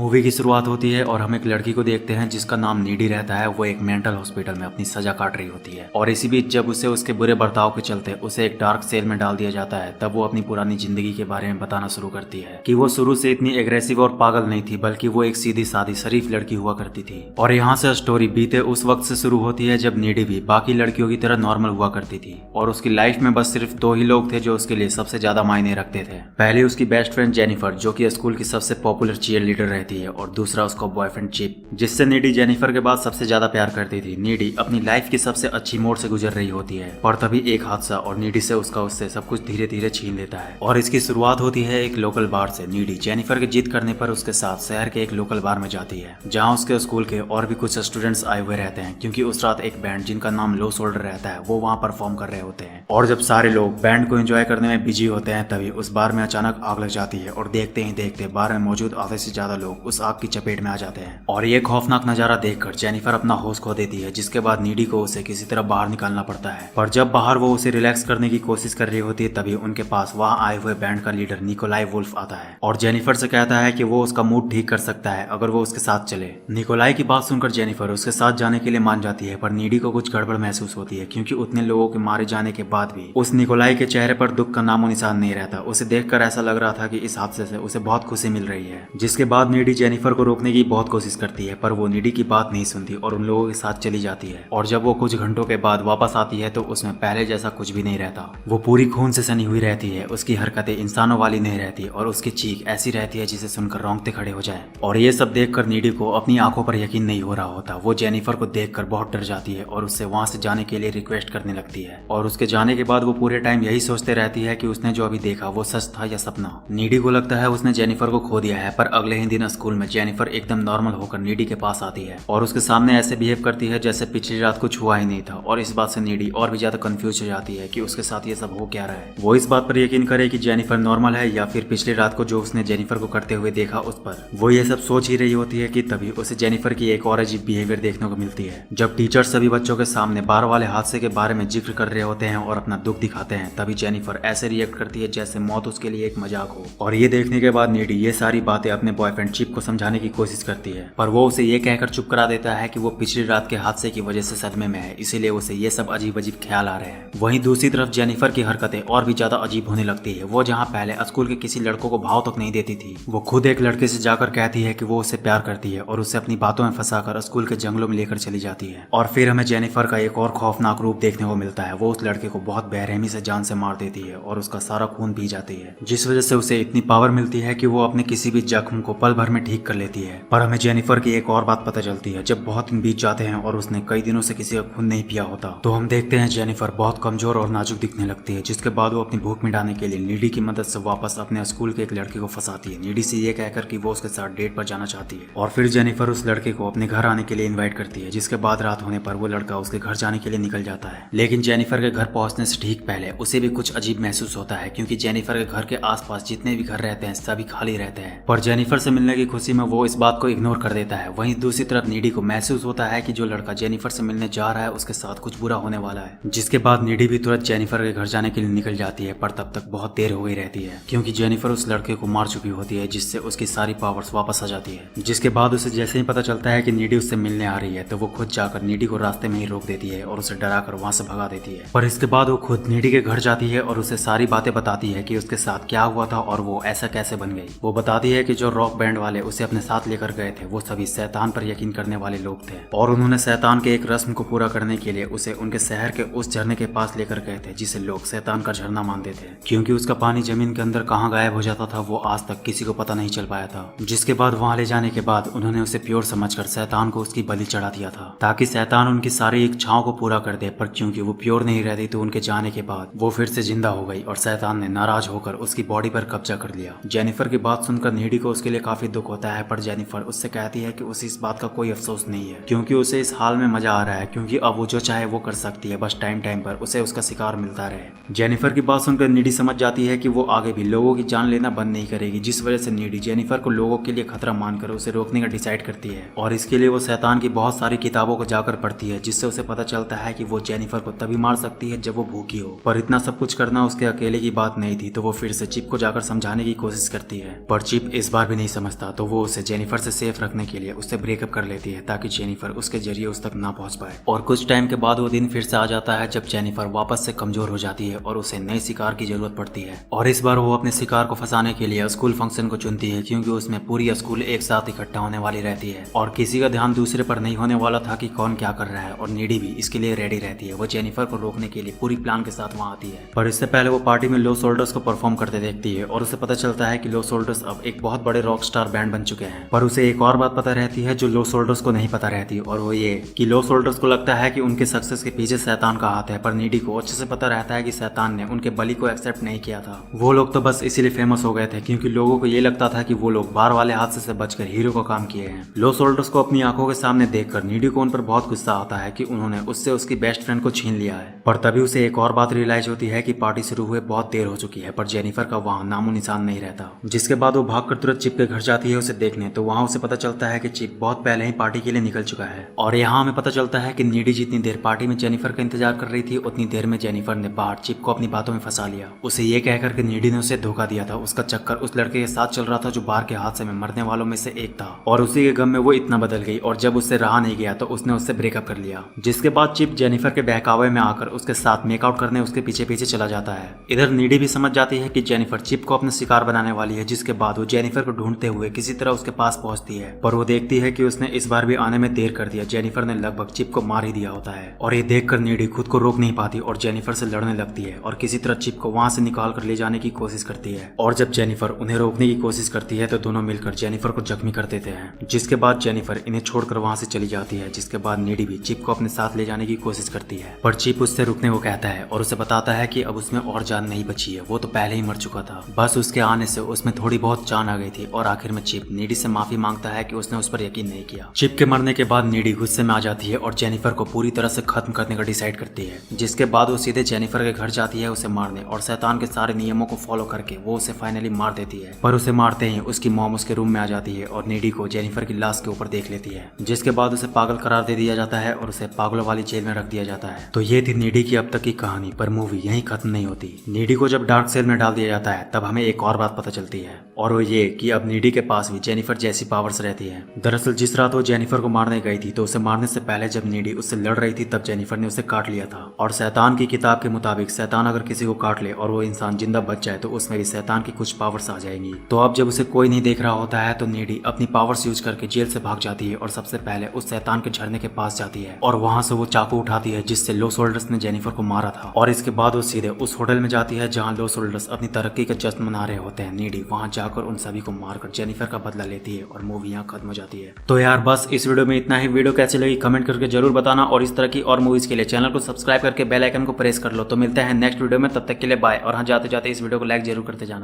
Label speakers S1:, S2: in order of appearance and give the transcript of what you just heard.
S1: Movie की शुरुआत होती है और हम एक लड़की को देखते हैं जिसका नाम नीडी रहता है। वो एक मेंटल हॉस्पिटल में अपनी सजा काट रही होती है और इसी बीच जब उसे उसके बुरे बर्ताव के चलते उसे एक डार्क सेल में डाल दिया जाता है, तब वो अपनी पुरानी जिंदगी के बारे में बताना शुरू करती है कि वो शुरू से इतनी एग्रेसिव और पागल नहीं थी, बल्कि वो एक सीधी सादी शरीफ लड़की हुआ करती थी। और यहाँ से स्टोरी बीते उस वक्त से शुरू होती है जब नीडी भी बाकी लड़कियों की तरह नॉर्मल हुआ करती थी और उसकी लाइफ में बस सिर्फ दो ही लोग थे जो उसके लिए सबसे ज्यादा मायने रखते थे। पहले उसकी बेस्ट फ्रेंड जेनिफर, जो कि स्कूल की सबसे पॉपुलर चीयर लीडर रहती है, और दूसरा उसका बॉयफ्रेंड चिप, जिससे नीडी जेनिफर के बाद सबसे ज्यादा प्यार करती थी। नीडी अपनी लाइफ की सबसे अच्छी मोड़ से गुजर रही होती है, पर तभी एक हादसा और नीडी से उससे सब कुछ धीरे धीरे छीन लेता है। और इसकी शुरुआत होती है एक लोकल बार से। नीडी जेनिफर की जिद करने पर उसके साथ शहर के एक लोकल बार में जाती है, जहाँ उसके स्कूल के और भी कुछ स्टूडेंट्स आए हुए रहते हैं, क्योंकि उस रात एक बैंड जिनका नाम लो शोल्डर रहता है वो वहाँ परफॉर्म कर रहे होते हैं। और जब सारे लोग बैंड को एंजॉय करने में बिजी होते हैं, तभी उस बार में अचानक आग लग जाती है और देखते ही देखते बार में मौजूद आधे से ज्यादा लोग उस आग की चपेट में आ जाते हैं। और ये खौफनाक नजारा देखकर जेनिफर अपना होश खो देती है, जिसके बाद नीडी को उसे किसी तरह बाहर निकालना पड़ता है। पर जब बाहर वो उसे रिलैक्स करने की कोशिश कर रही होती है, तभी उनके पास वहाँ आए हुए बैंड का लीडर निकोलाई वुल्फ आता है और जेनिफर से कहता है कि वो उसका मूड ठीक कर सकता है अगर वो उसके साथ चले। निकोलाई की बात सुनकर जेनिफर उसके साथ जाने के लिए मान जाती है, पर नीडी को कुछ गड़बड़ महसूस होती है, क्योंकि उतने लोगों के मारे जाने के बाद भी उस निकोलाई के चेहरे पर दुख का नामो निशान नहीं रहता। उसे देखकर ऐसा लग रहा था कि इस हादसे से उसे बहुत खुशी मिल रही है। जिसके बाद नीडी जेनिफर को रोकने की बहुत कोशिश करती है, पर वो नीडी की बात नहीं सुनती और उन लोगों के साथ चली जाती है। और जब वो कुछ घंटों के बाद वापस आती है तो उसमें पहले जैसा कुछ भी नहीं रहता। वो पूरी खून से सनी हुई रहती है, उसकी हरकतें इंसानों वाली नहीं रहती और उसकी चीख ऐसी रहती है जिसे सुनकर रोंगटे खड़े हो जाए। और ये सब देखकर नीडी को अपनी आंखों पर यकीन नहीं हो रहा होता। वो जेनिफर को देखकर बहुत डर जाती है और उससे वहां से जाने के लिए रिक्वेस्ट करने लगती है। और उसके जाने के बाद वो पूरे टाइम यही सोचते रहती है कि उसने जो अभी देखा वो सच था या सपना। नीडी को लगता है उसने जेनिफर को खो दिया है, पर अगले ही दिन स्कूल में जेनिफर एकदम नॉर्मल होकर नीडी के पास आती है और उसके सामने ऐसे बिहेव करती है जैसे पिछली रात कुछ हुआ ही नहीं था। और इस बात से नीडी और भी ज्यादा कंफ्यूज हो जाती है कि उसके साथ ये सब हो क्या रहा है। वो इस बात पर यकीन करे कि जेनिफर नॉर्मल है या फिर पिछली रात को जो उसने जेनिफर को करते हुए देखा उस पर। वो ये सब सोच ही रही होती है कि तभी उसे जेनिफर की एक और अजीब बिहेवियर देखने को मिलती है। जब टीचर्स सभी बच्चों के सामने बार वाले हादसे के बारे में जिक्र कर रहे होते हैं और अपना दुख दिखाते हैं, तभी जेनिफर ऐसे रिएक्ट करती है जैसे मौत उसके लिए एक मजाक हो। और ये देखने के बाद नीडी ये सारी बातें अपने बॉयफ्रेंड चिप को समझाने की कोशिश करती है, पर वो उसे ये कहकर चुप करा देता है कि वो पिछली रात के हादसे की वजह से सदमे में है, इसीलिए उसे ये सब अजीब अजीब ख्याल आ रहे हैं। वहीं दूसरी तरफ जेनिफर की हरकतें और भी ज्यादा अजीब होने लगती है। वो जहाँ पहले स्कूल के किसी लड़कों को भाव तक नहीं देती थी, वो खुद एक लड़के से जाकर कहती है कि वो उससे प्यार करती है और उसे अपनी बातों में फंसाकर स्कूल के जंगलों में लेकर चली जाती है। और फिर हमें जेनिफर का एक और खौफनाक रूप देखने को मिलता है। वो उस लड़के को बहुत बेरहमी से जान से मार देती है और उसका सारा खून पी जाती है, जिस वजह से उसे इतनी पावर मिलती है कि वो अपने किसी भी जख्म को पल भर में ठीक कर लेती है। पर हमें जेनिफर की एक और बात पता चलती है। जब बहुत दिन बीत जाते हैं और उसने कई दिनों से किसी का खून नहीं पिया होता, तो हम देखते हैं जेनिफर बहुत कमजोर और नाजुक दिखने लगती है। जिसके बाद वो अपनी भूख मिटाने के लिए नीडी की मदद से वापस अपने स्कूल के एक लड़के को फंसाती है, नीडी से ये कहकर कि वो उसके साथ डेट पर जाना चाहती है। और फिर जेनिफर उस लड़के को अपने घर आने के लिए इन्वाइट करती है, जिसके बाद रात होने पर वो लड़का उसके घर जाने के लिए निकल जाता है। लेकिन जेनिफर के घर पहुंचने से ठीक पहले उसे भी कुछ अजीब महसूस होता है, क्योंकि जेनिफर के घर के आसपास जितने भी घर रहते हैं सभी खाली रहते हैं। पर जेनिफर से मिलने की खुशी में वो इस बात को इग्नोर कर देता है। वहीं दूसरी तरफ नीडी को महसूस होता है कि जो लड़का जेनिफर से मिलने जा रहा है उसके साथ कुछ बुरा होने वाला है। जिसके बाद नीडी भी तुरंत जेनिफर के घर जाने के लिए निकल जाती है, पर तब तक बहुत देर हो गई रहती है, क्योंकि जेनिफर उस लड़के को मार चुकी होती है, जिससे उसकी सारी पावर्स वापस आ जाती है। जिसके बाद उसे जैसे ही पता चलता है कि नीडी उससे मिलने आ रही है, तो वो खुद जाकर नीडी को रास्ते में ही रोक देती है और उसे डराकर वहां से भगा देती है। पर इसके बाद वो खुद नीडी के घर जाती है और उसे सारी बातें बताती है कि उसके साथ क्या हुआ था और वो ऐसा कैसे बन गई। वो बताती है कि जो रॉक बैंड वाले उसे अपने साथ लेकर गए थे वो सभी शैतान पर यकीन करने वाले लोग थे, और उन्होंने शैतान के एक रस्म को पूरा करने के लिए उसे उनके शहर के उस झरने के पास लेकर गए थे, जिसे लोग शैतान का झरना मानते थे, क्योंकि उसका पानी जमीन के अंदर कहाँ गायब हो जाता था वो आज तक किसी को पता नहीं चल पाया था। जिसके बाद वहां ले जाने के बाद उन्होंने उसे प्योर समझकर शैतान को उसकी बलि चढ़ा दिया था, ताकि शैतान उनकी सारी इच्छाओं को पूरा कर दे। पर क्योंकि वो प्योर नहीं रहती, तो उनके जाने के बाद वो फिर से जिंदा हो गई और शैतान ने नाराज होकर उसकी बॉडी पर कब्जा कर लिया। जेनिफर की बात सुनकर नीडी को उसके लिए काफी दुख होता है, पर जेनिफर उससे कहती है कि उसे इस बात का कोई अफसोस नहीं है, क्योंकि उसे इस हाल में मजा आ रहा है, क्योंकि अब वो जो चाहे वो कर सकती है, बस टाइम टाइम पर उसे उसका शिकार मिलता रहे। जेनिफर की बात सुनकर नीडी समझ जाती है कि वो आगे भी लोगों की जान लेना बंद नहीं करेगी, जिस वजह से नीडी जेनिफर को लोगों के लिए खतरा मानकर उसे रोकने का डिसाइड करती है। और इसके लिए वो शैतान की बहुत सारी किताबों को जाकर पढ़ती है, जिससे उसे पता चलता है कि वो जेनिफर को तभी मार सकती है जब वो भूखी हो। पर इतना सब कुछ करना उसके अकेले की बात नहीं थी, तो वो फिर से चिप को जाकर समझाने की कोशिश करती है, पर चिप इस बार भी नहीं समझता। तो वो उसे जेनिफर से सेफ रखने के लिए उससे ब्रेकअप कर लेती है ताकि जेनिफर उसके जरिए उस तक ना पहुंच पाए। और कुछ टाइम के बाद वो दिन फिर से आ जाता है जब जेनिफर वापस से कमजोर हो जाती है और उसे नए शिकार की जरूरत पड़ती है। और इस बार वो अपने शिकार को फंसाने के लिए स्कूल फंक्शन को चुनती है क्योंकि उसमें पूरी स्कूल एक साथ इकट्ठा होने वाली रहती है और किसी का ध्यान दूसरे पर नहीं होने वाला था कि कौन क्या कर रहा है। और नीडी भी इसके लिए रेडी रहती है। वो जेनिफर को रोकने के लिए पूरी प्लान के साथ वहाँ आती है। पर इससे पहले वो पार्टी में लो सोल्डर्स को परफॉर्म करते देखती है और उसे पता चलता है कि लो सोल्डर्स अब एक बहुत बड़े रॉक स्टार बैंड बन चुके हैं। पर उसे एक और बात पता रहती है जो लो सोल्डर्स को नहीं पता रहती, और वो ये कि लो सोल्डर्स को लगता है कि उनके सक्सेस के पीछे शैतान का हाथ है। पर नीडी को अच्छे से पता रहता है कि शैतान ने उनके बलि को एक्सेप्ट नहीं किया था। वो लोग तो बस इसीलिए फेमस हो गए थे क्योंकि लोगों को ये लगता था कि वो लोग बाहर वाले हादसे से बचकर हीरो का काम किए हैं। लो सोल्डर्स को अपनी आंखों के सामने देखकर नीडी को उन पर बहुत गुस्सा आता है कि उन्होंने उससे उसकी बेस्ट फ्रेंड को छीन लिया है। पर तभी उसे एक और बात रियलाइज होती है कि पार्टी शुरू हुए बहुत देर हो चुकी है पर जेनिफर का वहाँ नामो निशान नहीं रहता। जिसके बाद वो भागकर तुरंत चिप के घर जाती है उसे देखने, तो वहाँ उसे पता चलता है कि चिप बहुत पहले ही पार्टी के लिए निकल चुका है। और यहाँ हमें पता चलता है कि नीडी जितनी देर पार्टी में जेनिफर का इंतजार कर रही थी उतनी देर में जेनिफर ने बाहर चिप को अपनी बातों में फंसा लिया। उसे ये कहकर कि नीडी ने उसे धोखा दिया था। उसका चक्कर उस लड़के के साथ चल रहा था जो बाहर के हादसे में मरने वालों में से एक था और उसी के गम में वो इतना बदल गई और जब उससे रहा नहीं गया तो उसने उससे ब्रेकअप कर लिया। जिसके बाद चिप जेनिफर के बहकावे में आकर उसके साथ मेकआउट करने उसके पीछे पीछे चला जाता है। इधर नीडी भी समझ जाती है कि जेनिफर चिप को अपना शिकार बनाने वाली है। जिसके बाद वो जेनिफर को ढूंढते हुए किसी तरह उसके पास पहुंचती है पर वो देखती है कि उसने इस बार भी आने में देर कर दिया। जेनिफर ने लगभग चिप को मार ही दिया होता है और ये देखकर नीडी खुद को रोक नहीं पाती और जेनिफर से लड़ने लगती है और किसी तरह चिप को वहां से निकाल कर ले जाने की कोशिश करती है। और जब जेनिफर उन्हें रोकने की कोशिश करती है तो दोनों मिलकर जेनिफर को जख्मी कर देते हैं। जिसके बाद जेनिफर इन्हें छोड़कर वहां से चली जाती है। जिसके बाद नीडी भी चिप को अपने साथ ले जाने की कोशिश करती है पर चिप उससे रुकने को कहता है और उसे बताता है कि अब उसमें और जान नहीं बची है, वो तो पहले ही मर चुका था। बस उसके आने से उसमें थोड़ी बहुत जान आ गई थी। और आखिर में चिप नीडी से माफी मांगता है कि उसने उस पर यकीन नहीं किया। चिप के मरने के बाद नीडी गुस्से में आ जाती है और जेनिफर को पूरी तरह से खत्म करने का डिसाइड करती है। जिसके बाद वो सीधे जेनिफर के घर जाती है उसे मारने और शैतान के सारे नियमों को फॉलो करके वो उसे फाइनली मार देती है। पर उसे मारते ही उसकी मॉम उसके रूम में आ जाती है और नीडी को जेनिफर की लाश के ऊपर देख लेती है। जिसके बाद उसे पागल करार दे दिया जाता है और उसे पागलों वाली जेल में रख दिया जाता है। तो ये थी नीडी की अब तक की कहानी, पर मूवी यहीं खत्म नहीं होती। नीडी को जब डार्क सेल में डाल दिया जाता है तब हमें एक और बात पता चलती है और वो ये कि अब नीडी के पास भी जेनिफर जैसी पावर्स रहती है। दरअसल जिस रात वो जेनिफर को मारने गई थी तो उसे मारने से पहले जब नीडी उससे लड़ रही थी तब जेनिफर ने उसे काट लिया था। और शैतान की किताब के मुताबिक शैतान अगर किसी को काट ले और वो इंसान जिंदा बच जाए तो उसमें भी शैतान की कुछ पावर्स आ जाएंगी। तो अब जब उसे कोई नहीं देख रहा होता है तो नीडी अपनी पावर्स यूज करके जेल से भाग जाती है और सबसे पहले उस शैतान के झरने के पास जाती है और वहां से वो चाकू उठाती है जिससे लो सोल्डर्स ने जेनिफर को मारा था। और इसके बाद वो सीधे उस होटल में जाती है जहाँ लो सोल्डर्स अपनी तरक्की का जश्न मना रहे होते हैं। नीडी वहां जाकर उन सभी को मारकर जेनिफर का बदला लेती है और मूवी यहाँ खत्म हो जाती है। तो यार बस इस वीडियो में इतना ही। वीडियो कैसी लगी कमेंट करके जरूर बताना और इस तरह की और मूवीज के लिए चैनल को सब्सक्राइब करके बेल आइकन को प्रेस कर लो। तो मिलते हैं नेक्स्ट वीडियो में, तब तक के लिए बाय। और हाँ, जाते जाते इस वीडियो को लाइक जरूर करते जाना।